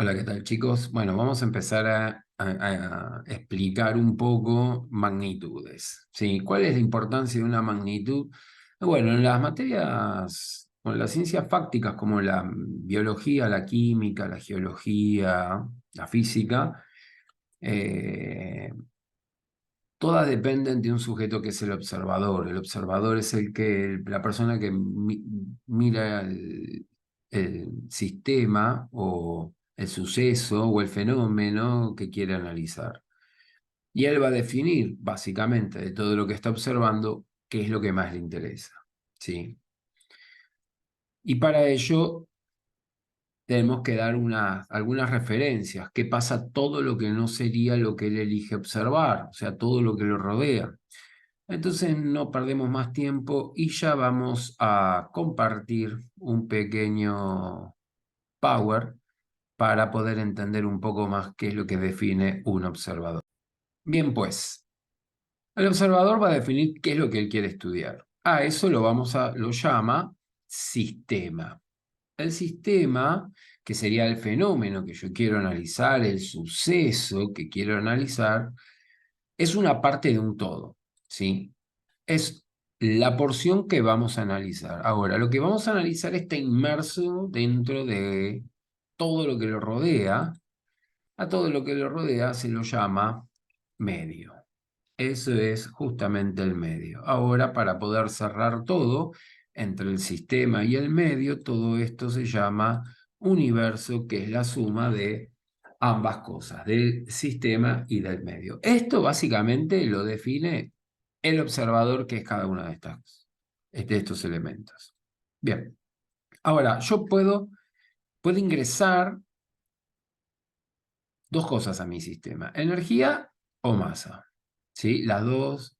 Hola, ¿qué tal, chicos? Bueno, vamos a empezar a explicar un poco magnitudes. ¿Sí? ¿Cuál es la importancia de una magnitud? Bueno, en las materias, o en las ciencias fácticas como la biología, la química, la geología, la física, eh, todas dependen de un sujeto que es el observador. El observador es la persona que mira el sistema o el suceso o el fenómeno que quiere analizar. Y él va a definir, básicamente, de todo lo que está observando, qué es lo que más le interesa. ¿Sí? Y para ello tenemos que dar algunas referencias. ¿Qué pasa todo lo que no sería lo que él elige observar? O sea, todo lo que lo rodea. Entonces no perdemos más tiempo y ya vamos a compartir un pequeño power para poder entender un poco más qué es lo que define un observador. Bien, pues, el observador va a definir qué es lo que él quiere estudiar. A eso lo llama sistema. El sistema, que sería el fenómeno que yo quiero analizar, el suceso que quiero analizar, es una parte de un todo, ¿sí? Es la porción que vamos a analizar. Ahora, lo que vamos a analizar está inmerso dentro de todo lo que lo rodea. A todo lo que lo rodea se lo llama medio. Eso es justamente el medio. Ahora, para poder cerrar todo entre el sistema y el medio, todo esto se llama universo, que es la suma de ambas cosas, del sistema y del medio. Esto básicamente lo define el observador, que es cada una de estos elementos. Bien, ahora yo puedo ingresar dos cosas a mi sistema: energía o masa. ¿Sí? Los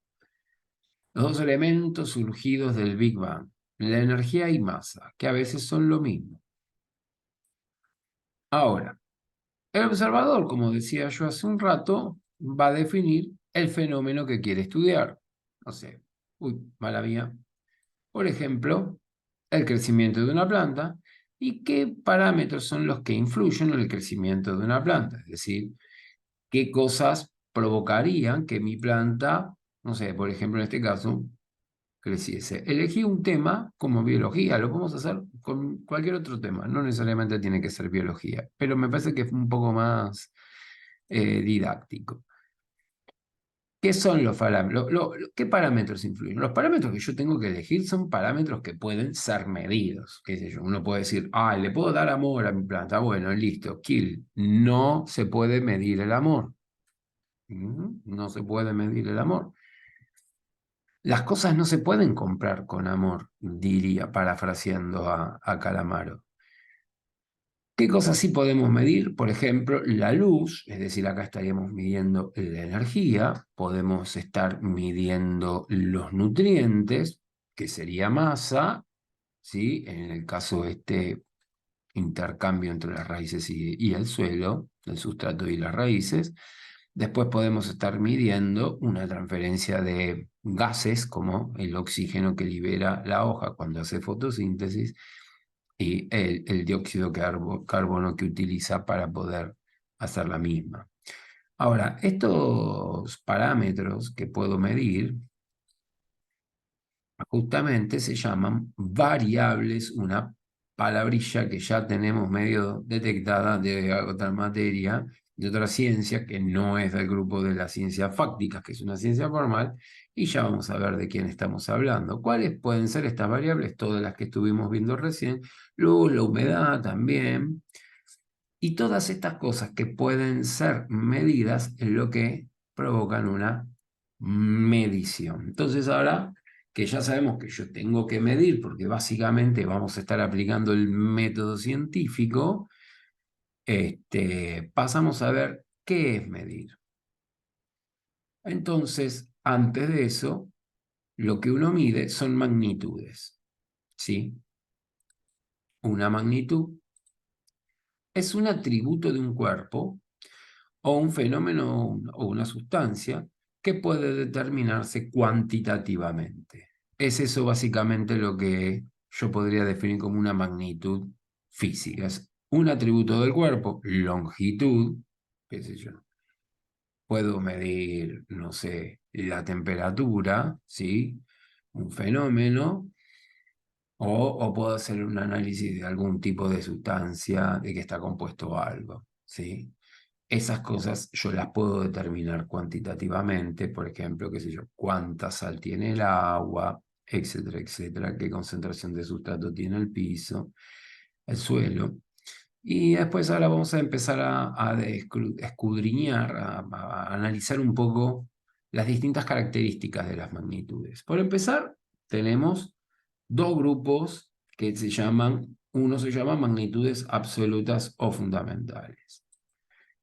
dos elementos surgidos del Big Bang, la energía y masa, que a veces son lo mismo. Ahora, el observador, como decía yo hace un rato, va a definir el fenómeno que quiere estudiar. No sé, uy, mala mía. Por ejemplo, el crecimiento de una planta y qué parámetros son los que influyen en el crecimiento de una planta. Es decir, qué cosas provocarían que mi planta, no sé, por ejemplo, en este caso, creciese. Elegí un tema como biología, lo podemos hacer con cualquier otro tema, no necesariamente tiene que ser biología, pero me parece que es un poco más didáctico. ¿Qué son los parámetros? ¿Qué parámetros influyen? Los parámetros que yo tengo que elegir son parámetros que pueden ser medidos. ¿Qué sé yo? Uno puede decir, ah, le puedo dar amor a mi planta. Bueno, listo, kill. No se puede medir el amor. No se puede medir el amor. Las cosas no se pueden comprar con amor, diría, parafraseando a Calamaro. ¿Qué cosas sí podemos medir? Por ejemplo, la luz, es decir, acá estaríamos midiendo la energía, podemos estar midiendo los nutrientes, que sería masa, ¿sí? En el caso de este intercambio entre las raíces y el suelo, el sustrato y las raíces. Después podemos estar midiendo una transferencia de gases como el oxígeno que libera la hoja cuando hace fotosíntesis y el dióxido de carbono que utiliza para poder hacer la misma. Ahora, estos parámetros que puedo medir justamente se llaman variables, una palabrilla que ya tenemos medio detectada de otra materia, de otra ciencia, que no es del grupo de las ciencias fácticas, que es una ciencia formal, y ya vamos a ver de quién estamos hablando. ¿Cuáles pueden ser estas variables? Todas las que estuvimos viendo recién, luz, la humedad también, y todas estas cosas que pueden ser medidas es lo que provocan una medición. Entonces ahora que ya sabemos que yo tengo que medir, porque básicamente vamos a estar aplicando el método científico, pasamos a ver qué es medir. Entonces, antes de eso, lo que uno mide son magnitudes, ¿sí? Una magnitud es un atributo de un cuerpo o un fenómeno o una sustancia que puede determinarse cuantitativamente. Es eso básicamente lo que yo podría definir como una magnitud física. Es un atributo del cuerpo, longitud, qué sé yo. Puedo medir, no sé, la temperatura, ¿sí? Un fenómeno, o puedo hacer un análisis de algún tipo de sustancia, de que está compuesto algo, ¿sí? Esas cosas yo las puedo determinar cuantitativamente, por ejemplo, qué sé yo, cuánta sal tiene el agua, etcétera, etcétera, qué concentración de sustrato tiene el piso, el suelo. Y después ahora vamos a empezar escudriñar, a analizar un poco las distintas características de las magnitudes. Por empezar, tenemos dos grupos que se llaman, uno se llama magnitudes absolutas o fundamentales.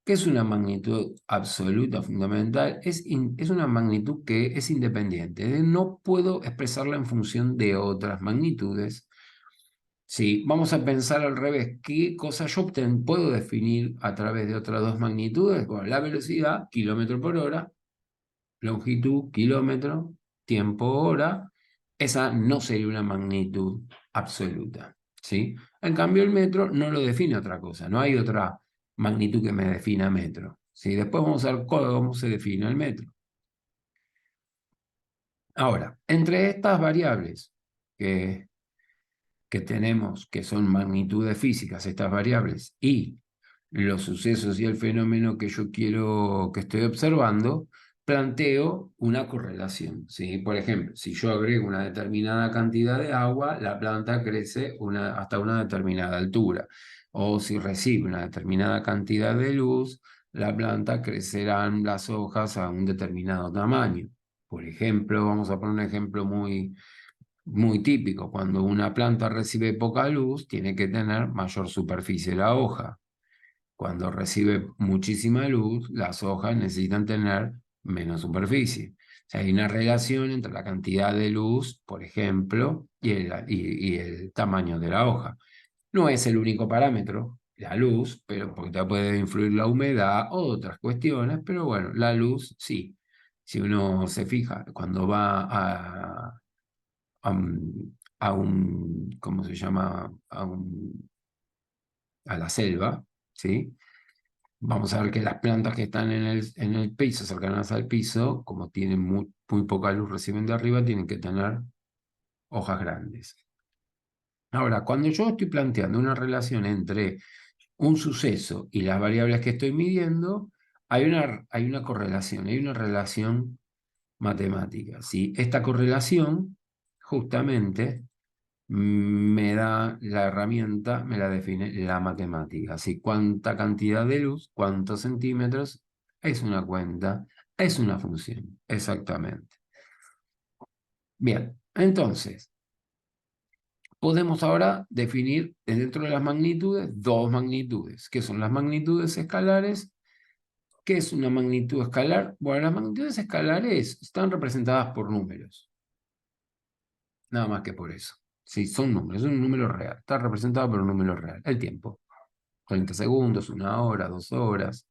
¿Qué es una magnitud absoluta fundamental? Es una magnitud que es independiente. No puedo expresarla en función de otras magnitudes. Sí, vamos a pensar al revés. ¿Qué cosa yo puedo definir a través de otras dos magnitudes? Bueno, la velocidad, kilómetro por hora, longitud, kilómetro, tiempo, hora. Esa no sería una magnitud absoluta. ¿Sí? En cambio, el metro no lo define otra cosa. No hay otra magnitud que me defina metro. ¿Sí? Después vamos a ver cómo se define el metro. Ahora, entre estas variables que tenemos, que son magnitudes físicas, estas variables, y los sucesos y el fenómeno que yo quiero, que estoy observando, planteo una correlación, ¿sí? Por ejemplo, si yo agrego una determinada cantidad de agua, la planta crece hasta una determinada altura. O si recibe una determinada cantidad de luz, la planta crecerán las hojas a un determinado tamaño. Por ejemplo, vamos a poner un ejemplo muy típico. Cuando una planta recibe poca luz, tiene que tener mayor superficie la hoja. Cuando recibe muchísima luz, las hojas necesitan tener menos superficie. O sea, hay una relación entre la cantidad de luz, por ejemplo, y el tamaño de la hoja. No es el único parámetro, la luz, pero porque te puede influir la humedad o otras cuestiones, pero bueno, la luz sí. Si uno se fija, cuando va ¿cómo se llama? A la selva, ¿sí? Vamos a ver que las plantas que están en el piso, cercanas al piso, como tienen muy poca luz, reciben de arriba, tienen que tener hojas grandes. Ahora, cuando yo estoy planteando una relación entre un suceso y las variables que estoy midiendo, hay una correlación, hay una relación matemática, ¿sí? Esta correlación, justamente, me da la herramienta, me la define la matemática. Así, cuánta cantidad de luz, cuántos centímetros, es una cuenta, es una función, exactamente. Bien, entonces, podemos ahora definir dentro de las magnitudes dos magnitudes, que son las magnitudes escalares. ¿Qué es una magnitud escalar? Bueno, las magnitudes escalares están representadas por números, nada más que por eso. Sí, son números, es un número real, está representado por un número real, el tiempo. 30 segundos, una hora, 2 horas.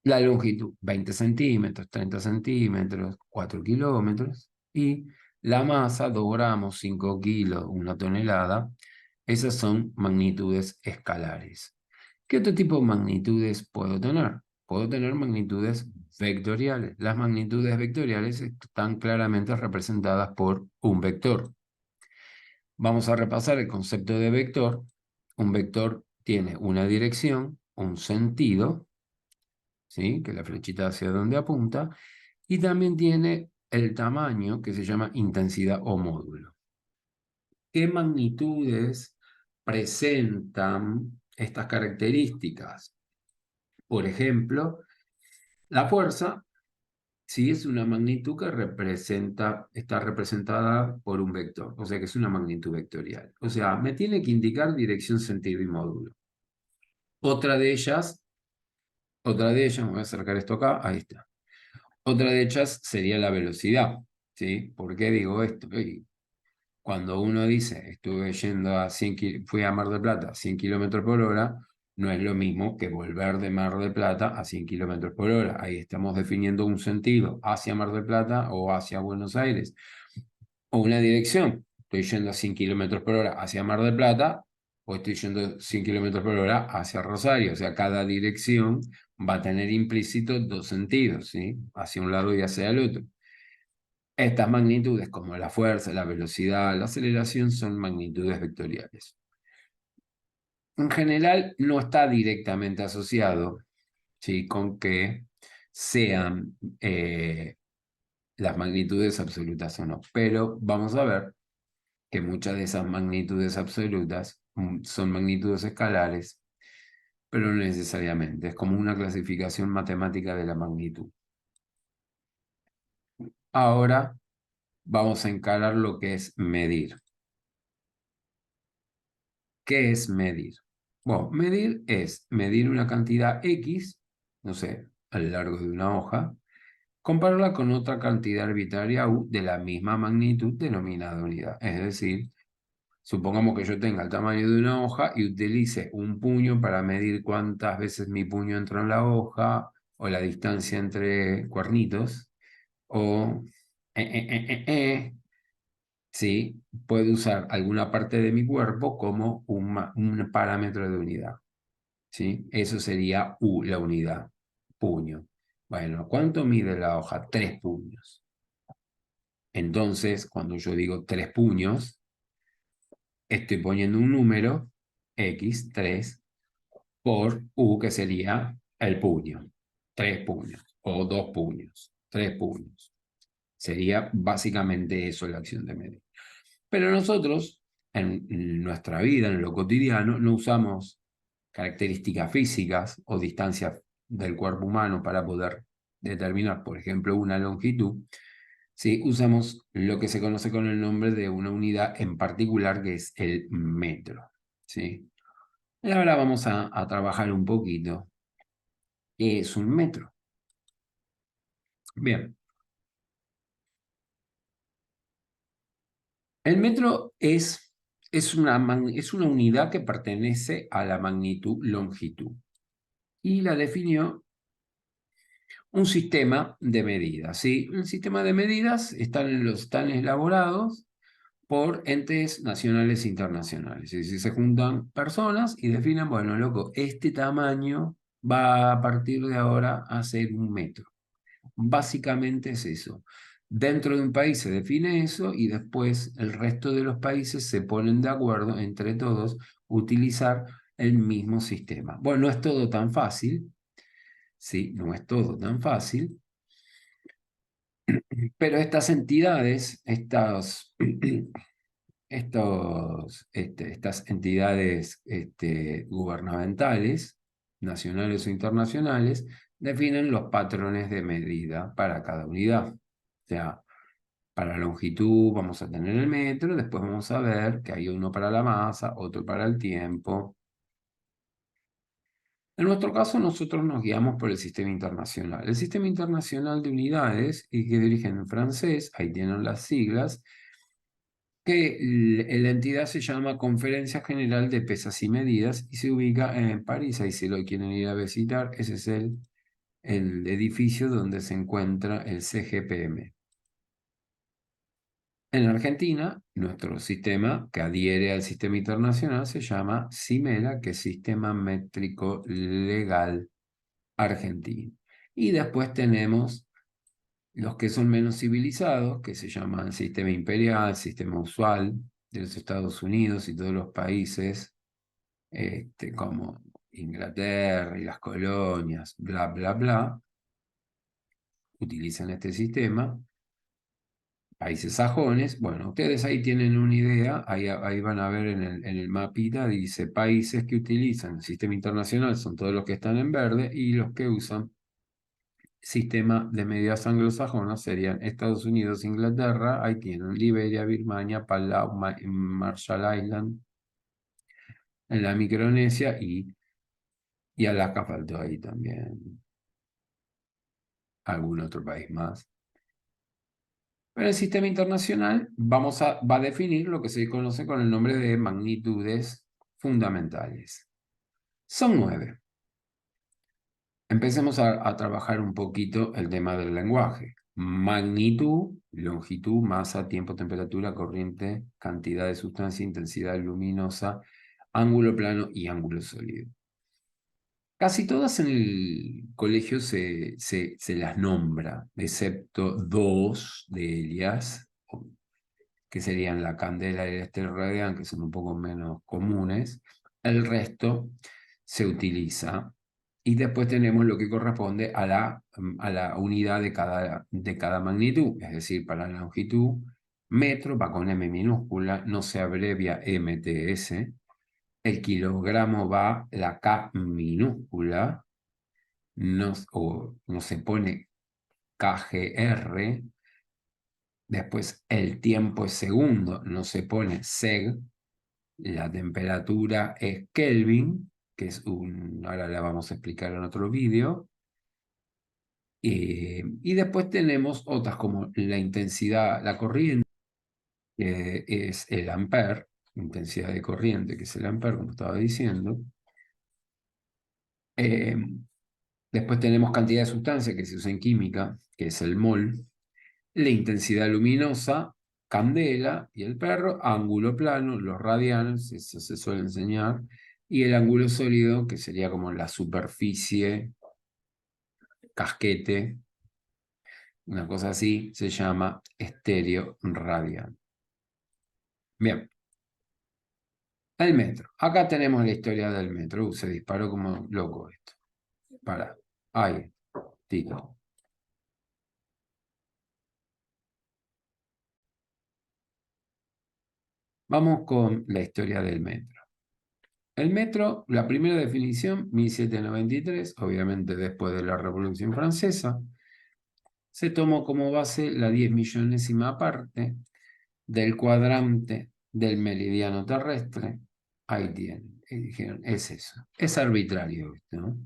La longitud, 20 centímetros, 30 centímetros, 4 kilómetros. Y la masa, 2 gramos, 5 kilos, 1 tonelada. Esas son magnitudes escalares. ¿Qué otro tipo de magnitudes puedo tener? Puedo tener magnitudes vectoriales. Las magnitudes vectoriales están claramente representadas por un vector. Vamos a repasar el concepto de vector. Un vector tiene una dirección, un sentido, ¿sí? Que la flechita hacia donde apunta, y también tiene el tamaño que se llama intensidad o módulo. ¿Qué magnitudes presentan estas características? Por ejemplo, la fuerza, sí, es una magnitud que está representada por un vector, o sea que es una magnitud vectorial. O sea, me tiene que indicar dirección, sentido y módulo. Otra de ellas, me voy a acercar esto acá, ahí está. Otra de ellas sería la velocidad, ¿sí? ¿Por qué digo esto? Cuando uno dice, estuve yendo fui a Mar del Plata a 100 kilómetros por hora, no es lo mismo que volver de Mar del Plata a 100 kilómetros por hora. Ahí estamos definiendo un sentido hacia Mar del Plata o hacia Buenos Aires. O una dirección. Estoy yendo a 100 kilómetros por hora hacia Mar del Plata, o estoy yendo 100 kilómetros por hora hacia Rosario. O sea, cada dirección va a tener implícito dos sentidos, ¿sí? Hacia un lado y hacia el otro. Estas magnitudes, como la fuerza, la velocidad, la aceleración, son magnitudes vectoriales. En general, no está directamente asociado, ¿sí?, con que sean las magnitudes absolutas o no. Pero vamos a ver que muchas de esas magnitudes absolutas son magnitudes escalares, pero no necesariamente. Es como una clasificación matemática de la magnitud. Ahora vamos a encarar lo que es medir. ¿Qué es medir? Bueno, medir es medir una cantidad X, no sé, a lo largo de una hoja, compararla con otra cantidad arbitraria U de la misma magnitud denominada unidad. Es decir, supongamos que yo tenga el tamaño de una hoja y utilice un puño para medir cuántas veces mi puño entró en la hoja, o la distancia entre cuernitos, o ¿sí? Puedo usar alguna parte de mi cuerpo como un parámetro de unidad, ¿sí? Eso sería U, la unidad, puño. Bueno, ¿cuánto mide la hoja? 3 puños. Entonces, cuando yo digo 3 puños, estoy poniendo un número, X, 3, por U, que sería el puño. 3 puños, o 2 puños, 3 puños. Sería básicamente eso la acción de medir. Pero nosotros, en nuestra vida, en lo cotidiano, no usamos características físicas o distancias del cuerpo humano para poder determinar, por ejemplo, una longitud. Sí, usamos lo que se conoce con el nombre de una unidad en particular, que es el metro. ¿Sí? Y ahora vamos a trabajar un poquito. ¿Qué es un metro? Bien, el metro es una unidad que pertenece a la magnitud longitud y la definió un sistema de medidas. ¿Sí? El sistema de medidas están elaborados por entes nacionales e internacionales. Es decir, se juntan personas y definen, bueno, loco, este tamaño va a partir de ahora a ser 1 metro. Básicamente es eso. Dentro de un país se define eso y después el resto de los países se ponen de acuerdo entre todos utilizar el mismo sistema. Bueno, no es todo tan fácil, sí, no es todo tan fácil, pero estas entidades, estas entidades gubernamentales, nacionales o internacionales, definen los patrones de medida para cada unidad. O sea, para longitud vamos a tener el metro, después vamos a ver que hay uno para la masa, otro para el tiempo. En nuestro caso, nosotros nos guiamos por el sistema internacional. El sistema internacional de unidades, y que de origen francés, ahí tienen las siglas, que la entidad se llama Conferencia General de Pesas y Medidas y se ubica en París. Ahí si lo quieren ir a visitar, ese es el edificio donde se encuentra el CGPM. En Argentina, nuestro sistema que adhiere al sistema internacional se llama SIMELA, que es Sistema Métrico Legal Argentino. Y después tenemos los que son menos civilizados, que se llaman sistema imperial, sistema usual de los Estados Unidos y todos los países, como Inglaterra y las colonias, bla, bla, bla, utilizan este sistema. Países sajones, bueno, ustedes ahí tienen una idea, ahí van a ver en el mapita, dice países que utilizan el sistema internacional, son todos los que están en verde, y los que usan sistema de medidas anglosajonas serían Estados Unidos, Inglaterra, ahí tienen Liberia, Birmania, Palau, Marshall Island, en la Micronesia, y Alaska faltó ahí también, algún otro país más. Pero el sistema internacional va a definir lo que se conoce con el nombre de magnitudes fundamentales. Son 9. Empecemos a trabajar un poquito el tema del lenguaje. Magnitud, longitud, masa, tiempo, temperatura, corriente, cantidad de sustancia, intensidad luminosa, ángulo plano y ángulo sólido. Casi todas en el colegio se las nombra, excepto dos de ellas, que serían la candela y el estero radián, que son un poco menos comunes. El resto se utiliza. Y después tenemos lo que corresponde a la unidad de cada magnitud, es decir, para la longitud, metro va con M minúscula, no se abrevia MTS. El kilogramo va la K minúscula, no se pone KGR. Después el tiempo es segundo, no se pone seg. La temperatura es Kelvin, que es ahora la vamos a explicar en otro vídeo. Y después tenemos otras como la intensidad, la corriente, que es el ampere, intensidad de corriente, que es el ampere, como estaba diciendo. Eh, Después tenemos cantidad de sustancia que se usa en química, que es el mol. La intensidad luminosa, candela, y el perro, ángulo plano, los radianes, eso se suele enseñar, y el ángulo sólido, que sería como la superficie, casquete, una cosa así, se llama estéreo radial. Bien, el metro. Acá tenemos la historia del metro. Se disparó como loco esto. Para. Ahí, Tito. Vamos con la historia del metro. El metro, la primera definición, 1793, obviamente después de la Revolución Francesa, se tomó como base la 10 millonésima parte del cuadrante del meridiano terrestre. Ahí tienen. Y dijeron, es eso. Es arbitrario esto, ¿no?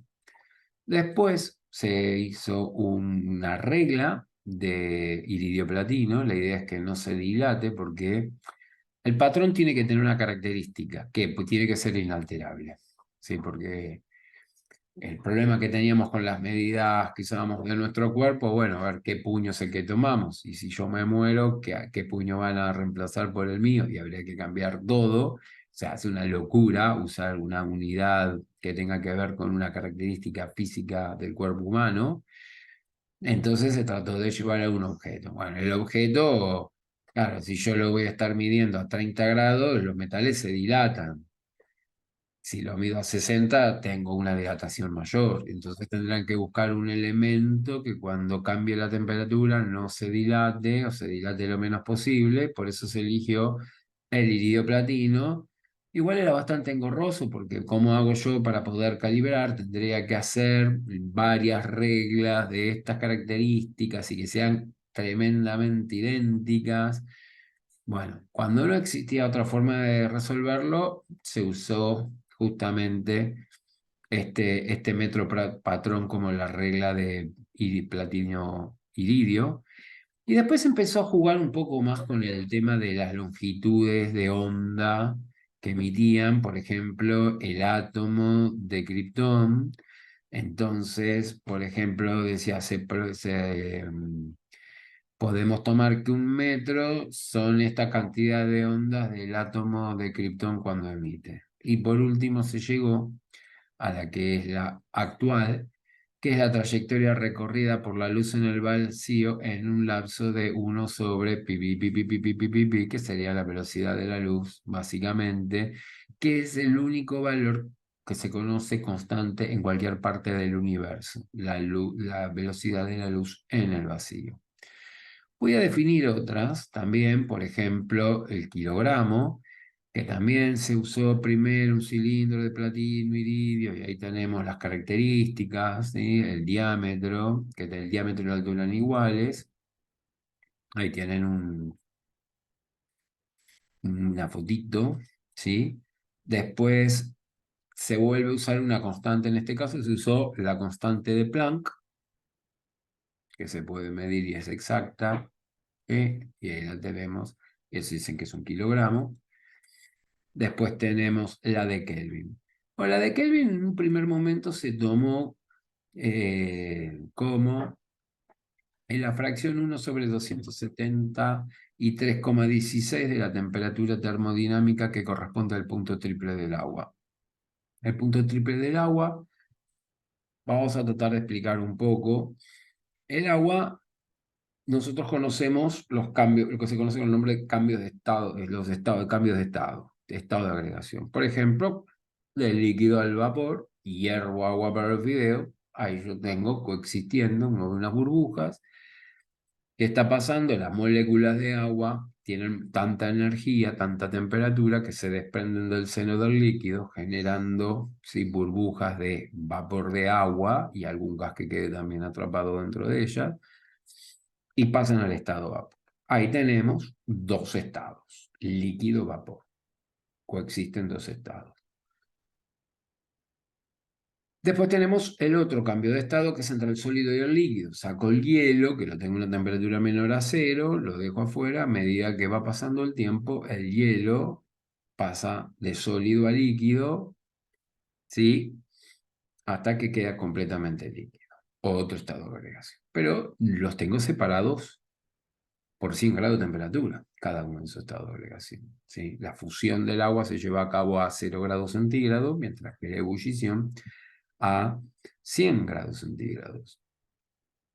Después se hizo una regla de iridio platino. La idea es que no se dilate porque el patrón tiene que tener una característica que pues, tiene que ser inalterable. ¿Sí? Porque el problema que teníamos con las medidas que usábamos de nuestro cuerpo, bueno, a ver qué puño es el que tomamos. Y si yo me muero, ¿qué puño van a reemplazar por el mío? Y habría que cambiar todo. O sea, es una locura usar una unidad que tenga que ver con una característica física del cuerpo humano. Entonces se trató de llevar a un objeto. Bueno, el objeto, claro, si yo lo voy a estar midiendo a 30 grados, los metales se dilatan. Si lo mido a 60, tengo una dilatación mayor. Entonces tendrán que buscar un elemento que cuando cambie la temperatura no se dilate o se dilate lo menos posible. Por eso se eligió el iridio platino. Igual era bastante engorroso porque ¿cómo hago yo para poder calibrar? Tendría que hacer varias reglas de estas características y que sean tremendamente idénticas. Bueno, cuando no existía otra forma de resolverlo, se usó justamente este metro patrón como la regla de platino iridio. Y después empezó a jugar un poco más con el tema de las longitudes de onda que emitían, por ejemplo, el átomo de Krypton. Entonces, por ejemplo, decía, podemos tomar que un metro son esta cantidad de ondas del átomo de Krypton cuando emite. Y por último se llegó a la que es la actual, que es la trayectoria recorrida por la luz en el vacío en un lapso de 1 sobre pi, pi, pi, pi, pi, pi, pi, pi, pi, que sería la velocidad de la luz, básicamente, que es el único valor que se conoce constante en cualquier parte del universo, la velocidad de la luz en el vacío. Voy a definir otras también, por ejemplo, el kilogramo, que también se usó primero un cilindro de platino, iridio, y ahí tenemos las características, ¿sí? El diámetro, que el diámetro y la altura eran iguales. Ahí tienen una fotito, ¿sí? Después se vuelve a usar una constante, en este caso se usó la constante de Planck, que se puede medir y es exacta, y ahí la tenemos, eso dicen que es un kilogramo. Después tenemos la de Kelvin. O la de Kelvin en un primer momento se tomó como es la fracción 1/273,16 de la temperatura termodinámica que corresponde al punto triple del agua. El punto triple del agua, vamos a tratar de explicar un poco. El agua, nosotros conocemos los cambios, lo que se conoce con el nombre de cambios de estado, los estados de cambios de estado de agregación. Por ejemplo, del líquido al vapor, hiervo agua para el fideo, ahí yo tengo coexistiendo unas burbujas. ¿Qué está pasando? Las moléculas de agua tienen tanta energía, tanta temperatura, que se desprenden del seno del líquido, generando, ¿sí?, burbujas de vapor de agua y algún gas que quede también atrapado dentro de ellas, y pasan al estado vapor. Ahí tenemos dos estados, líquido-vapor. Coexisten dos estados. Después tenemos el otro cambio de estado, que es entre el sólido y el líquido. Saco el hielo, que lo tengo a una temperatura menor a 0, lo dejo afuera. A medida que va pasando el tiempo, el hielo pasa de sólido a líquido, ¿sí?, hasta que queda completamente líquido. Otro estado de agregación. Pero los tengo separados por 100 grados de temperatura, cada uno en su estado de agregación, ¿sí? La fusión del agua se lleva a cabo a 0 grados centígrados, mientras que la ebullición a 100 grados centígrados.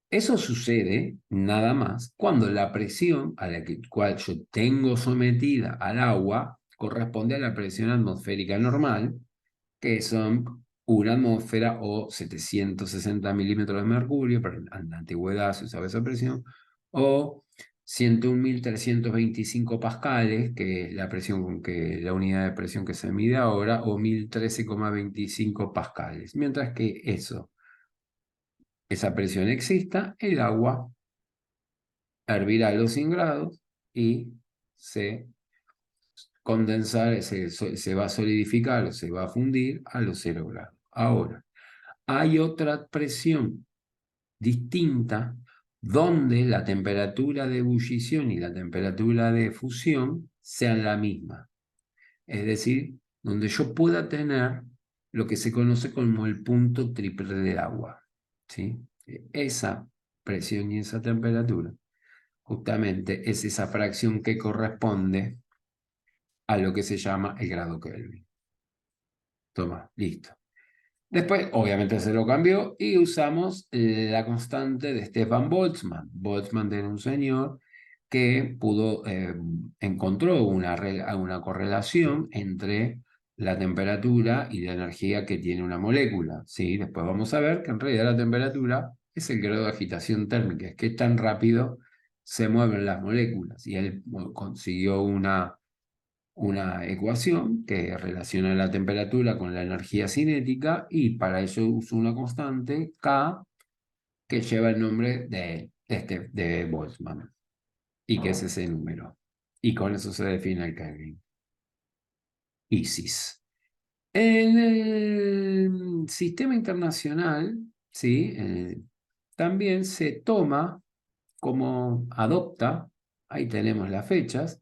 Eso sucede nada más cuando la presión a la cual yo tengo sometida al agua corresponde a la presión atmosférica normal, que son una atmósfera o 760 milímetros de mercurio, pero en la antigüedad se usaba esa presión, o 101.325 pascales, que es la presión la unidad de presión que se mide ahora, o 1013,25 pascales. Mientras que esa presión exista, el agua hervirá a los 100 grados y se condensar, se va a solidificar o se va a fundir a los 0 grados. Ahora, hay otra presión distinta donde la temperatura de ebullición y la temperatura de fusión sean la misma. Es decir, donde yo pueda tener lo que se conoce como el punto triple de agua, ¿sí? Esa presión y esa temperatura justamente es esa fracción que corresponde a lo que se llama el grado Kelvin. Toma, listo. Después, obviamente, se lo cambió y usamos la constante de Stefan Boltzmann. Boltzmann era un señor que encontró una correlación entre la temperatura y la energía que tiene una molécula, ¿sí? Después vamos a ver que en realidad la temperatura es el grado de agitación térmica, es que tan rápido se mueven las moléculas. Y él consiguió una ecuación que relaciona la temperatura con la energía cinética, y para eso uso una constante K que lleva el nombre de Boltzmann, y que es ese número. Y con eso se define el Kelvin. ISIS. En el sistema internacional, ¿sí?, también se toma como adopta, ahí tenemos las fechas,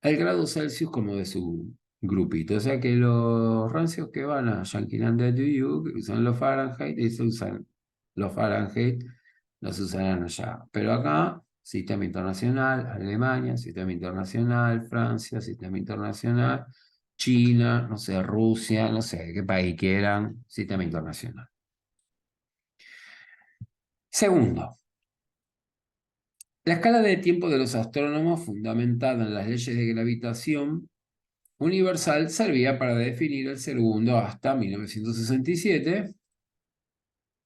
el grado Celsius como de su grupito. O sea que los rancios que van a Yanquilandia to You, que usan los Fahrenheit, y se usan los Fahrenheit, los usarán allá. Pero acá, sistema internacional, Alemania, sistema internacional, Francia, sistema internacional, China, no sé, Rusia, no sé, qué país quieran, sistema internacional. Segundo, la escala de tiempo de los astrónomos, fundamentada en las leyes de gravitación universal, servía para definir el segundo hasta 1967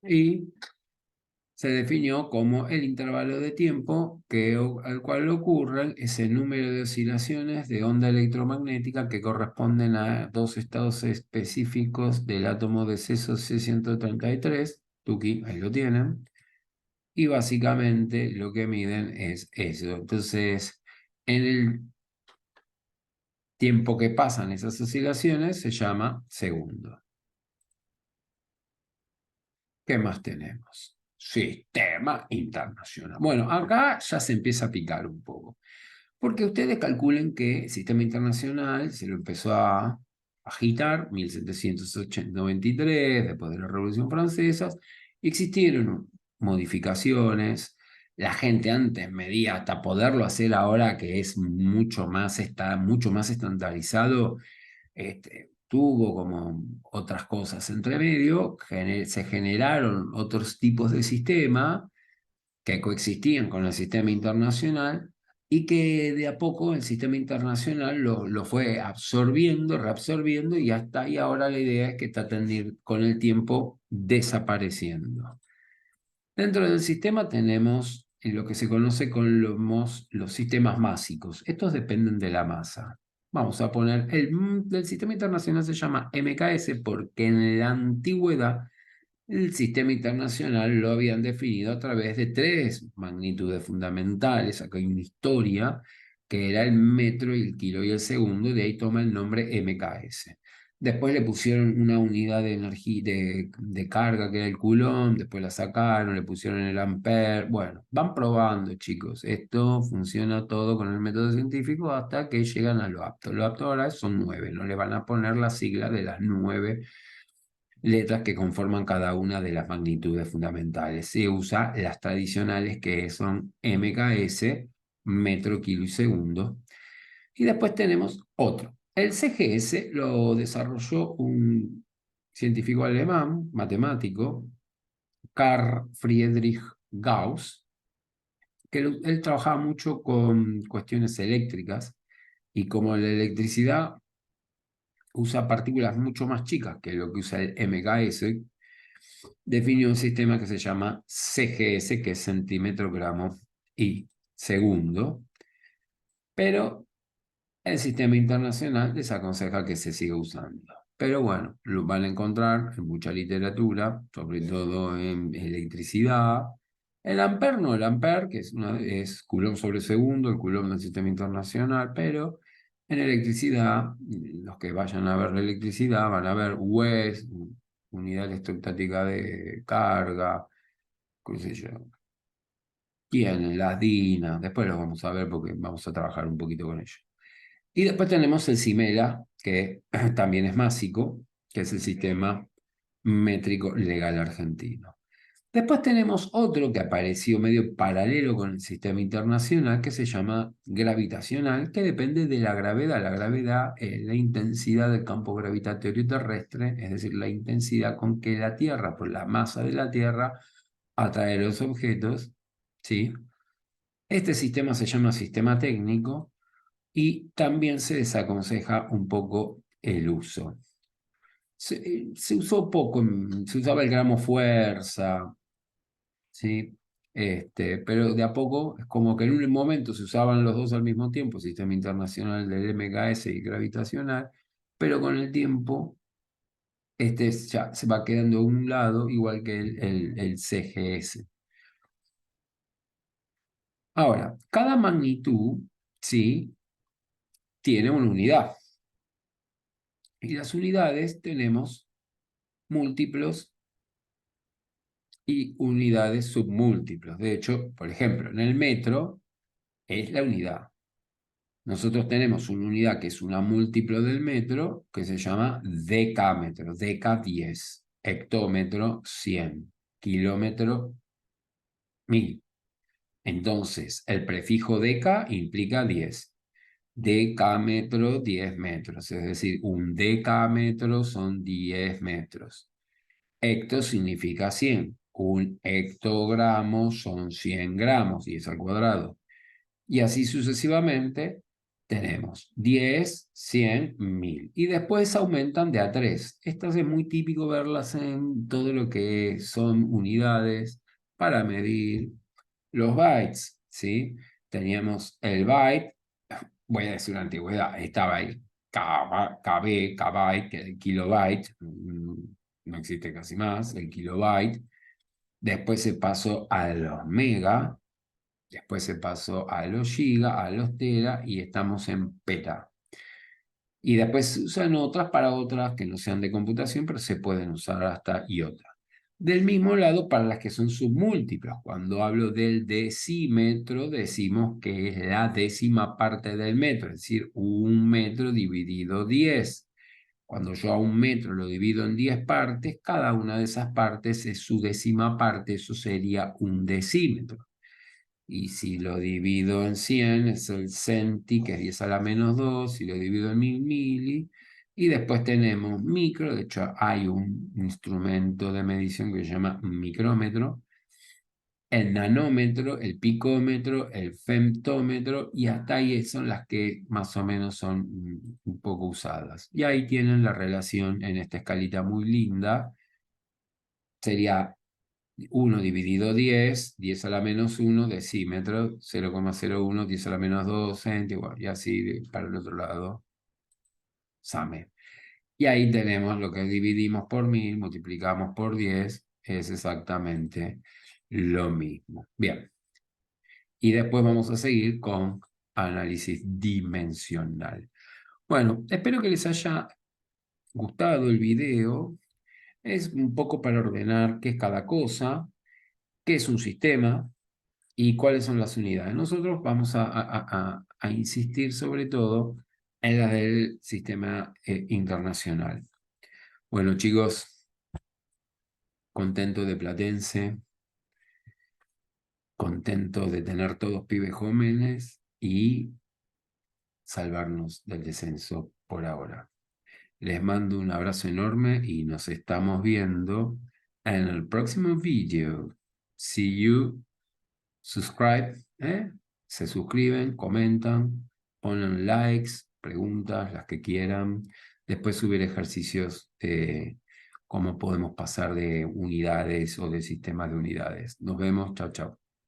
y se definió como el intervalo de tiempo al cual ocurren ese número de oscilaciones de onda electromagnética que corresponden a dos estados específicos del átomo de ceso C133, Tuki, ahí lo tienen, y básicamente lo que miden es eso. Entonces, en el tiempo que pasan esas oscilaciones se llama segundo. ¿Qué más tenemos? Sistema internacional. Bueno, acá ya se empieza a picar un poco. Porque ustedes calculen que el sistema internacional se lo empezó a agitar en 1793, después de la Revolución Francesa. Existieron modificaciones, la gente antes medía hasta poderlo hacer ahora que es mucho más, está mucho más estandarizado, tuvo como otras cosas entre medio, se generaron otros tipos de sistema que coexistían con el sistema internacional y que de a poco el sistema internacional lo fue absorbiendo, reabsorbiendo y hasta ahí ahora la idea es que está con el tiempo desapareciendo. Dentro del sistema tenemos lo que se conoce como los sistemas másicos. Estos dependen de la masa. Vamos a poner, el sistema internacional se llama MKS porque en la antigüedad el sistema internacional lo habían definido a través de tres magnitudes fundamentales. Acá hay una historia que era el metro y el kilo y el segundo, y de ahí toma el nombre MKS. Después le pusieron una unidad de energía, de carga que era el coulomb, después la sacaron, le pusieron el ampere. Bueno, van probando, chicos. Esto funciona todo con el método científico hasta que llegan a lo apto. Lo apto ahora son 9, no le van a poner la sigla de las 9 letras que conforman cada una de las magnitudes fundamentales. Se usa las tradicionales que son MKS, metro, kilo y segundo. Y después tenemos otro. El CGS lo desarrolló un científico alemán, matemático, Carl Friedrich Gauss, que él trabajaba mucho con cuestiones eléctricas y como la electricidad usa partículas mucho más chicas que lo que usa el MKS, definió un sistema que se llama CGS, que es centímetro, gramo y segundo, pero el sistema internacional les aconseja que se siga usando. Pero bueno, lo van a encontrar en mucha literatura, sobre todo en electricidad. El ampere no, el ampere, que es coulomb sobre segundo, el coulomb del sistema internacional, pero en electricidad, los que vayan a ver la electricidad van a ver UES, unidad electrostática de carga, qué sé yo, tienen las DINA, después los vamos a ver porque vamos a trabajar un poquito con ellos. Y después tenemos el CIMELA, que también es másico, que es el sistema métrico legal argentino. Después tenemos otro que apareció medio paralelo con el sistema internacional, que se llama gravitacional, que depende de la gravedad. La gravedad es la intensidad del campo gravitatorio terrestre, es decir, la intensidad con que la Tierra, por la masa de la Tierra, atrae los objetos, ¿sí? Este sistema se llama sistema técnico y también se desaconseja un poco el uso. Se usó poco, se usaba el gramo fuerza, ¿sí? Pero de a poco es como que en un momento se usaban los dos al mismo tiempo, sistema internacional del MKS y gravitacional, pero con el tiempo ya se va quedando a un lado, igual que el CGS. Ahora, cada magnitud, ¿sí? Tiene una unidad. Y las unidades tenemos múltiplos y unidades submúltiplos. De hecho, por ejemplo, en el metro es la unidad. Nosotros tenemos una unidad que es una múltiplo del metro, que se llama decámetro, deca 10, hectómetro 100, kilómetro 1000. Entonces, el prefijo deca implica 10. Decámetro, 10 metros, es decir, un decámetro son 10 metros. Hecto significa 100. Un hectogramo son 100 gramos, 10 al cuadrado. Y así sucesivamente tenemos 10, 100, 1000. Y después aumentan de a 3. Estas es muy típico verlas en todo lo que son unidades para medir los bytes, ¿sí? Teníamos el byte, voy a decir una antigüedad, estaba el KB, kbyte, que es el kilobyte, no existe casi más, el kilobyte. Después se pasó a los mega, después se pasó a los giga, a los tera y estamos en peta. Y después se usan otras para otras que no sean de computación, pero se pueden usar hasta iota. Del mismo lado, para las que son submúltiplas, cuando hablo del decímetro, decimos que es la décima parte del metro, es decir, un metro dividido 10. Cuando yo a un metro lo divido en 10 partes, cada una de esas partes es su décima parte, eso sería un decímetro. Y si lo divido en 100, es el centi, que es 10 a la menos 2. Si lo divido en 1000 mili. Y después tenemos micro. De hecho, hay un instrumento de medición que se llama micrómetro, el nanómetro, el picómetro, el femtómetro, y hasta ahí son las que más o menos son un poco usadas. Y ahí tienen la relación en esta escalita muy linda. Sería 1 dividido 10, 10 a la menos 1 decímetro, 0,01, 10 a la menos 2 céntimos, y así para el otro lado, SAME. Y ahí tenemos lo que dividimos por 1000, multiplicamos por 10, es exactamente lo mismo. Bien, y después vamos a seguir con análisis dimensional. Bueno, espero que les haya gustado el video. Es un poco para ordenar qué es cada cosa, qué es un sistema y cuáles son las unidades. Nosotros vamos a insistir sobre todo en las del sistema internacional. Bueno, chicos, contento de Platense, contento de tener todos pibes jóvenes y salvarnos del descenso por ahora. Les mando un abrazo enorme y nos estamos viendo en el próximo video. See you. Subscribe, ¿eh? Se suscriben, comentan, ponen likes, preguntas, las que quieran. Después subir ejercicios de cómo podemos pasar de unidades o de sistemas de unidades. Nos vemos. Chao, chao.